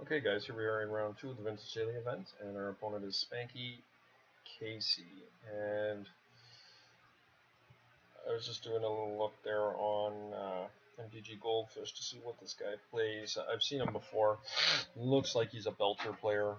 Okay, guys, here we are in round 2 of the Vintage Daily event, and our opponent is Spanky Casey. And I was just doing a little look there on MTG Goldfish to see what this guy plays. I've seen him before. Looks like he's a Belcher player.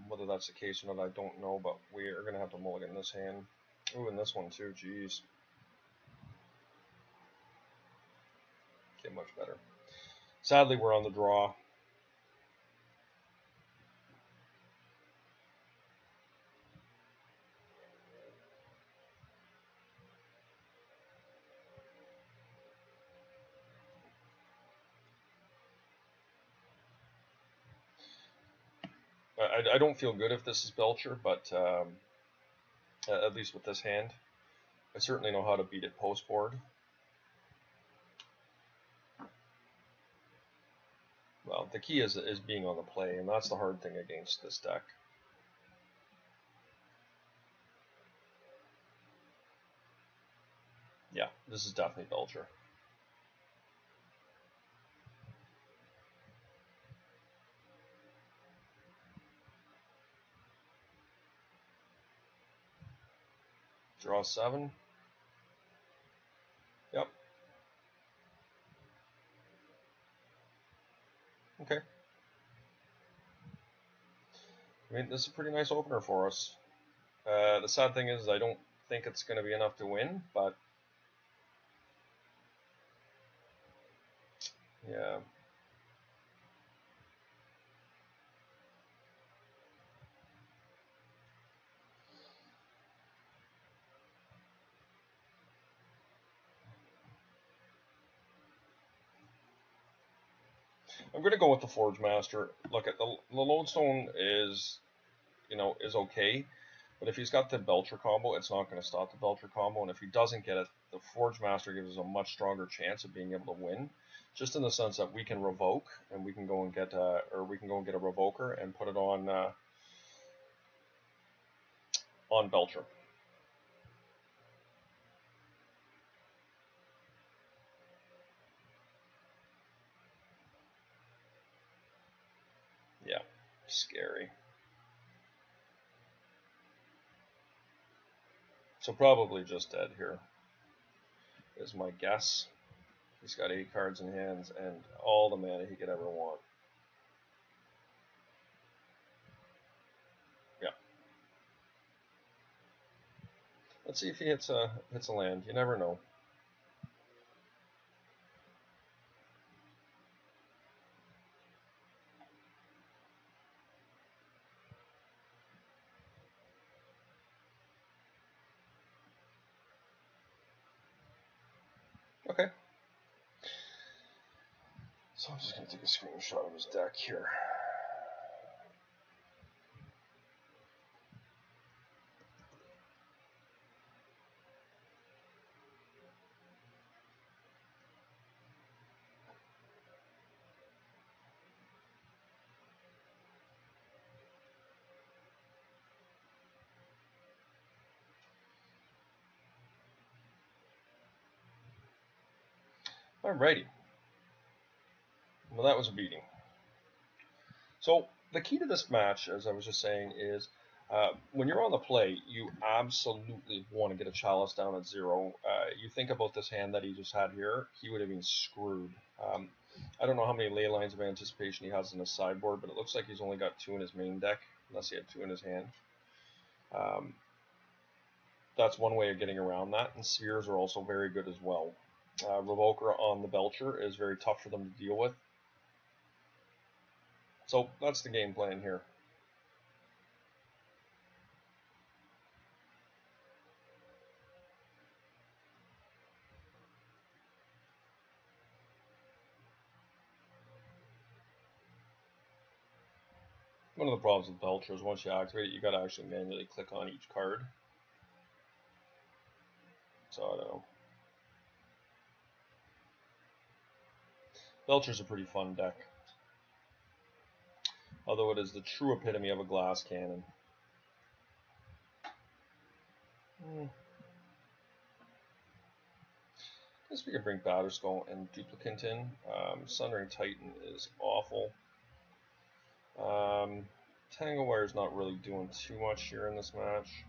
Whether that's the case or not, I don't know, but we are going to have to mulligan this hand. Ooh, and this one too, jeez. Okay, much better. Sadly, we're on the draw. I don't feel good if this is Belcher, but at least with this hand, I certainly know how to beat it post board. Well, the key is being on the play, and that's the hard thing against this deck. Yeah, this is definitely Belcher. Draw 7. Yep. Okay. I mean, this is a pretty nice opener for us. The sad thing is I don't think it's going to be enough to win, but yeah. I'm going to go with the Forge Master. Look, at the Lodestone is okay, but if he's got the Belcher combo, it's not going to stop the Belcher combo, and if he doesn't get it, the Forge Master gives us a much stronger chance of being able to win, just in the sense that we can revoke, and we can go and get a Revoker and put it on Belcher. Yeah, scary. So probably just dead here is my guess. He's got 8 cards in hands and all the mana he could ever want. Yeah. Let's see if he hits a land. You never know. Okay. So I'm just gonna take a screenshot of his deck here. Alrighty. Well, that was a beating. So the key to this match, as I was just saying, is when you're on the play, you absolutely want to get a Chalice down at 0. You think about this hand that he just had here, he would have been screwed. I don't know how many ley lines of anticipation he has in his sideboard, but it looks like he's only got 2 in his main deck, unless he had 2 in his hand. Um, that's one way of getting around that, and Spheres are also very good as well. Revoker on the Belcher is very tough for them to deal with. So that's the game plan here. One of the problems with Belcher is once you activate it, you got to actually manually click on each card. So I don't know. Belcher's a pretty fun deck, although it is the true epitome of a glass cannon. I guess we could bring Batterskull and Duplicant in. Sundering Titan is awful. Tangle Wire's not really doing too much here in this match.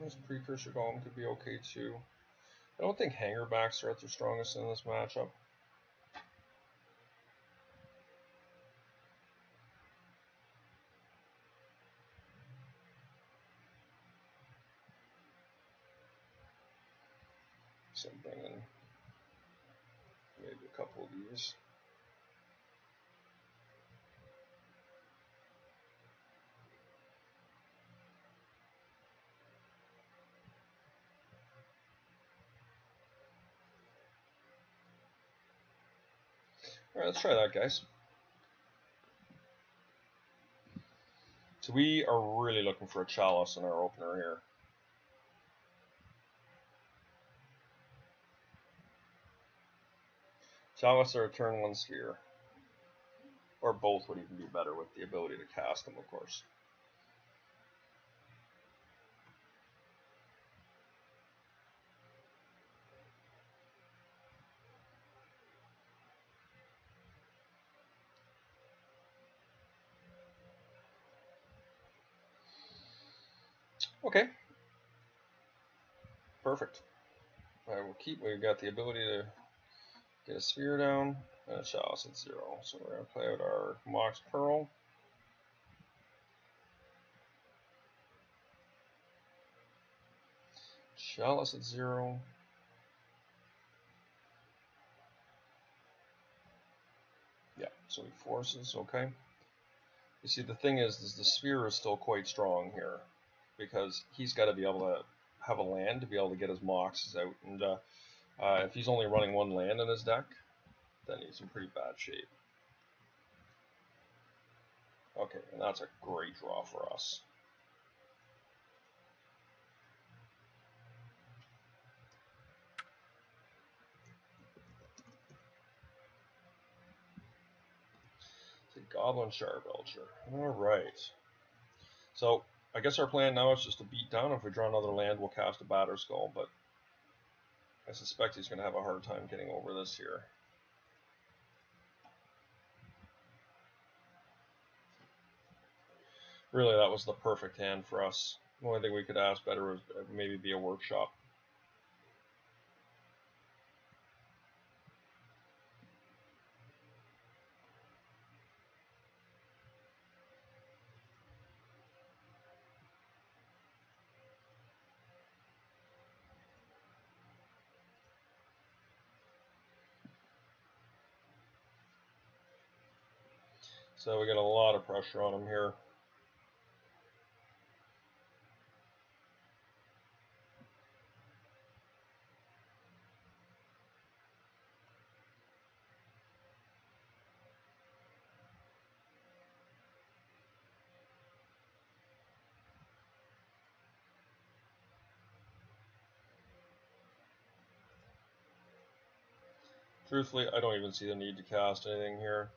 This Precursor Golem could be okay too. I don't think Hangerbacks are at their strongest in this matchup. So I'm bringing maybe a couple of these. Alright, let's try that, guys. So we are really looking for a Chalice in our opener here. Chalice or a turn 1 Sphere. Or both would even be better with the ability to cast them, of course. Okay. Perfect. Alright, we'll keep, we've got the ability to get a Sphere down and a Chalice at 0. So we're going to play out our Mox Pearl. Chalice at 0. Yeah, so he forces, okay. You see, the thing is the Sphere is still quite strong here, because he's got to be able to have a land to be able to get his Moxes out, and if he's only running one land in his deck, then he's in pretty bad shape. Okay, and that's a great draw for us. It's a Goblin Shard Belcher. Alright. So, I guess our plan now is just to beat down. If we draw another land, we'll cast a Batter Skull, but I suspect he's going to have a hard time getting over this here. Really, that was the perfect hand for us. The only thing we could ask better was maybe be a Workshop. So we got a lot of pressure on him here. Truthfully, I don't even see the need to cast anything here.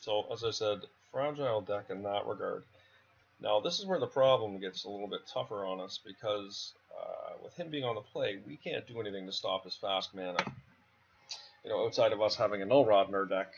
So, as I said, fragile deck in that regard. Now, this is where the problem gets a little bit tougher on us, because with him being on the play, we can't do anything to stop his fast mana. You know, outside of us having a Null Rod in our deck,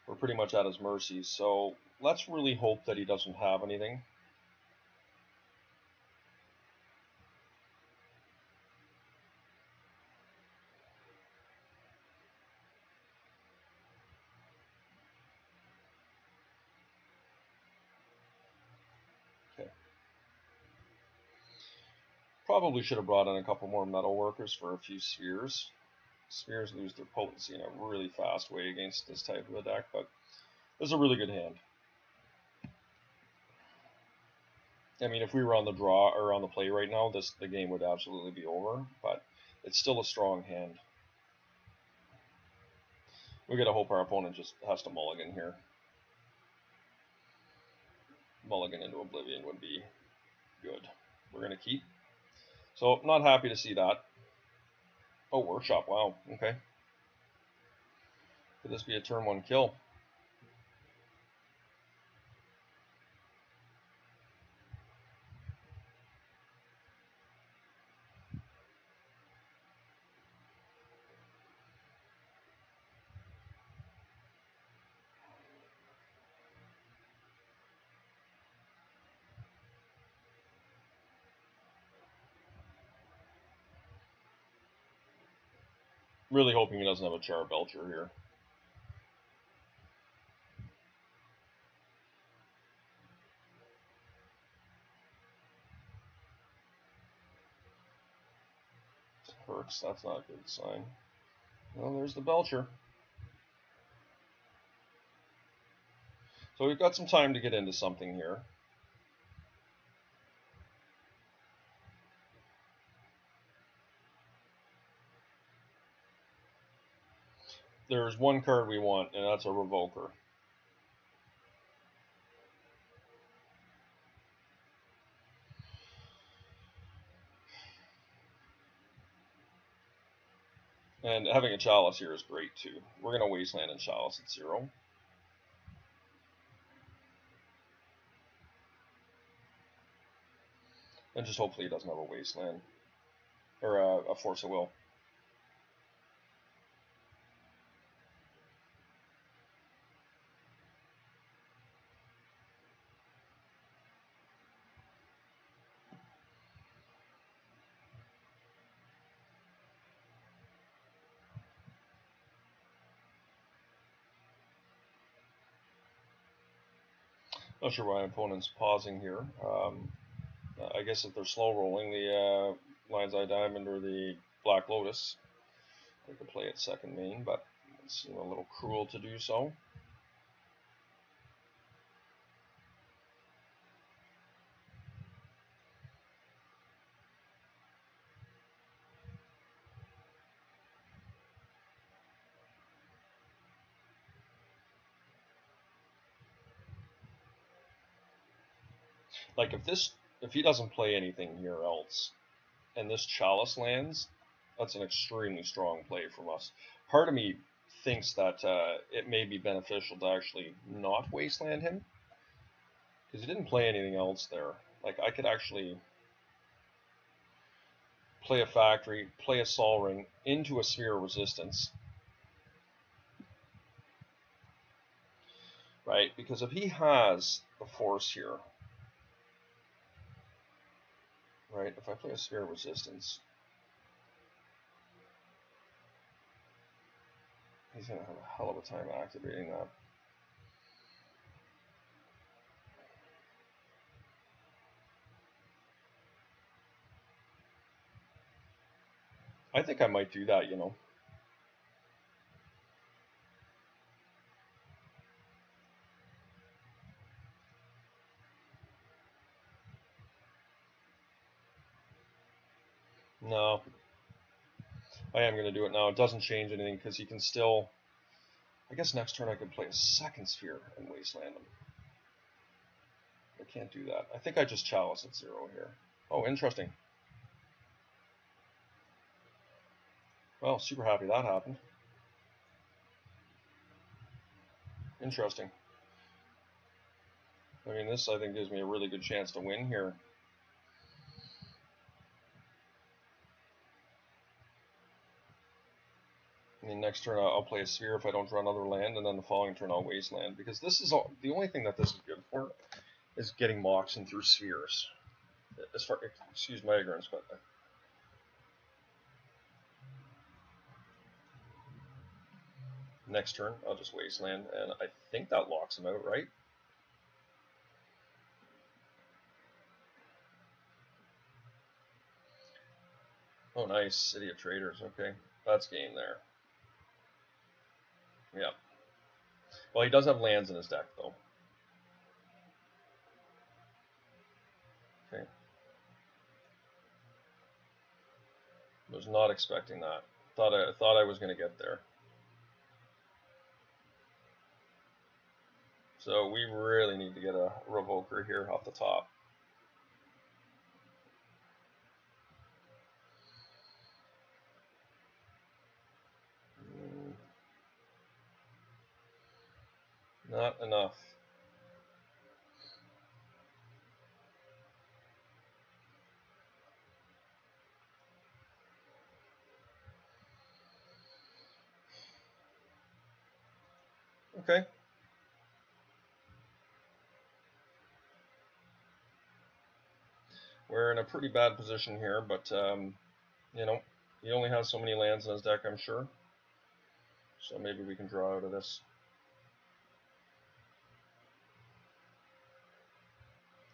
we're pretty much at his mercy. So, let's really hope that he doesn't have anything. Okay. Probably should have brought in a couple more Metal Workers for a few Spheres. Spheres lose their potency in a really fast way against this type of a deck, but this is a really good hand. I mean, if we were on the draw or on the play right now, the game would absolutely be over, but it's still a strong hand. We gotta hope our opponent just has to mulligan here. Mulligan into Oblivion would be good. We're gonna keep. So not happy to see that. Oh, workshop. Wow. Okay. Could this be a turn 1 kill? Really hoping he doesn't have a Char Belcher here. Perks, that's not a good sign. Well, there's the Belcher. So we've got some time to get into something here. There's one card we want, and that's a Revoker. And having a Chalice here is great too. We're going to Wasteland and Chalice at 0. And just hopefully he doesn't have a Wasteland. Or a Force of Will. Not sure why my opponent's pausing here. I guess if they're slow rolling the Lion's Eye Diamond or the Black Lotus, they could play it second main, but it seems a little cruel to do so. Like if he doesn't play anything here else, and this Chalice lands, that's an extremely strong play from us. Part of me thinks that it may be beneficial to actually not Wasteland him, because he didn't play anything else there. Like I could actually play a Factory, play a Sol Ring into a Sphere of Resistance. Right, because if he has the Force here, right, if I play a Sphere of Resistance, he's going to have a hell of a time activating that. I think I might do that, you know. No, I am going to do it now. It doesn't change anything because he can still... I guess next turn I could play a second Sphere and Wasteland him. I can't do that. I think I just Chalice at 0 here. Oh, interesting. Well, super happy that happened. Interesting. I mean, this I think gives me a really good chance to win here. I mean, next turn I'll play a Sphere if I don't draw another land, and then the following turn I'll Wasteland, because this is all, the only thing that this is good for is getting Moxen through Spheres. As far, excuse my ignorance, but next turn I'll just Wasteland, and I think that locks him out, right? Oh, nice. City of Traders. Okay, that's game there. Yeah. Well, he does have lands in his deck, though. Okay. Was not expecting that. Thought I was going to get there. So we really need to get a Revoker here off the top. Not enough. Okay. We're in a pretty bad position here, but you know, he only has so many lands in his deck, I'm sure. So maybe we can draw out of this.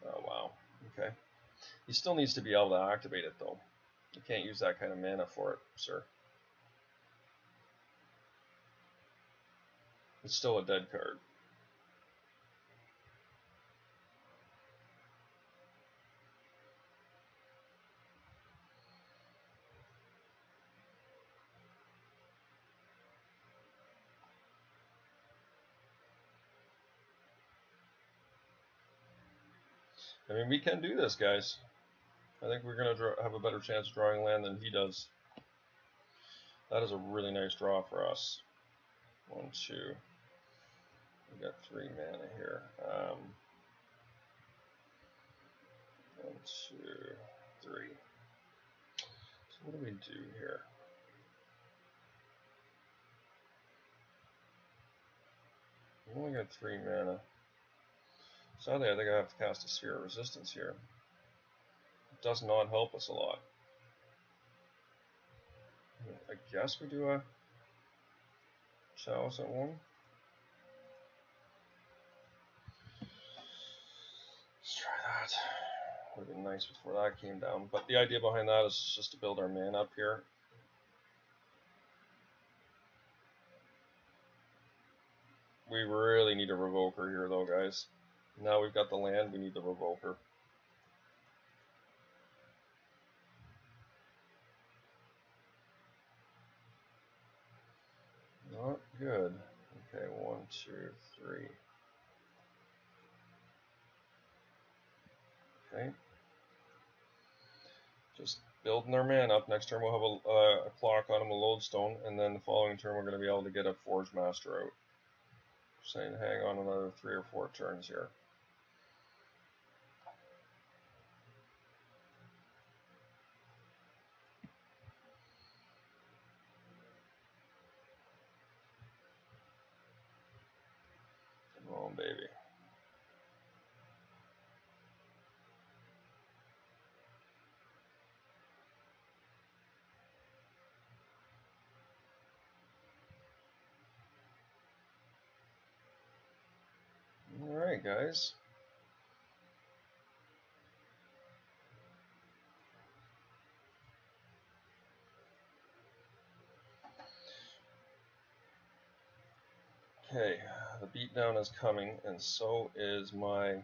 Oh wow. Okay. He still needs to be able to activate it though. You can't use that kind of mana for it, sir. It's still a dead card. I mean, we can do this, guys. I think we're going to have a better chance of drawing land than he does. That is a really nice draw for us. 1, 2. We got 3 mana here. 1, 2, 3. So what do we do here? We only got 3 mana. Sadly, I think I have to cast a Sphere of Resistance here. It does not help us a lot. I guess we do a Chalice at 1. Let's try that. Would have been nice before that came down. But the idea behind that is just to build our mana up here. We really need a Revoker here though, guys. Now we've got the land, we need the Revoker. Not good. Okay, 1, 2, 3. Okay. Just building our mana up. Next turn we'll have a clock on him, a lodestone, and then the following turn we're going to be able to get a Forge Master out. Saying hang on another 3 or 4 turns here. Come on, baby. Alright, guys. Okay, the beatdown is coming, and so is my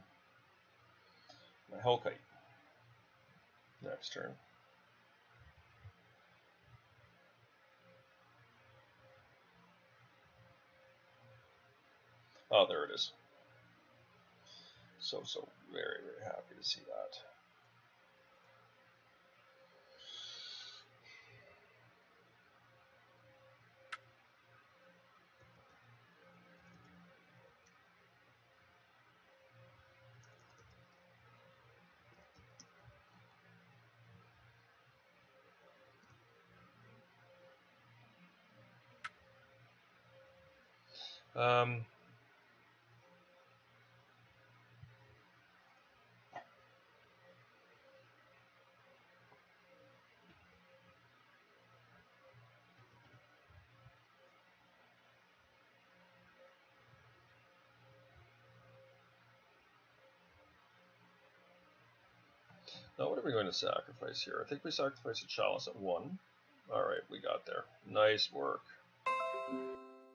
Hellkite. Next turn. Oh, there it is. So very, very happy to see that. Now what are we going to sacrifice here? I think we sacrifice a Chalice at 1. Alright, we got there. Nice work.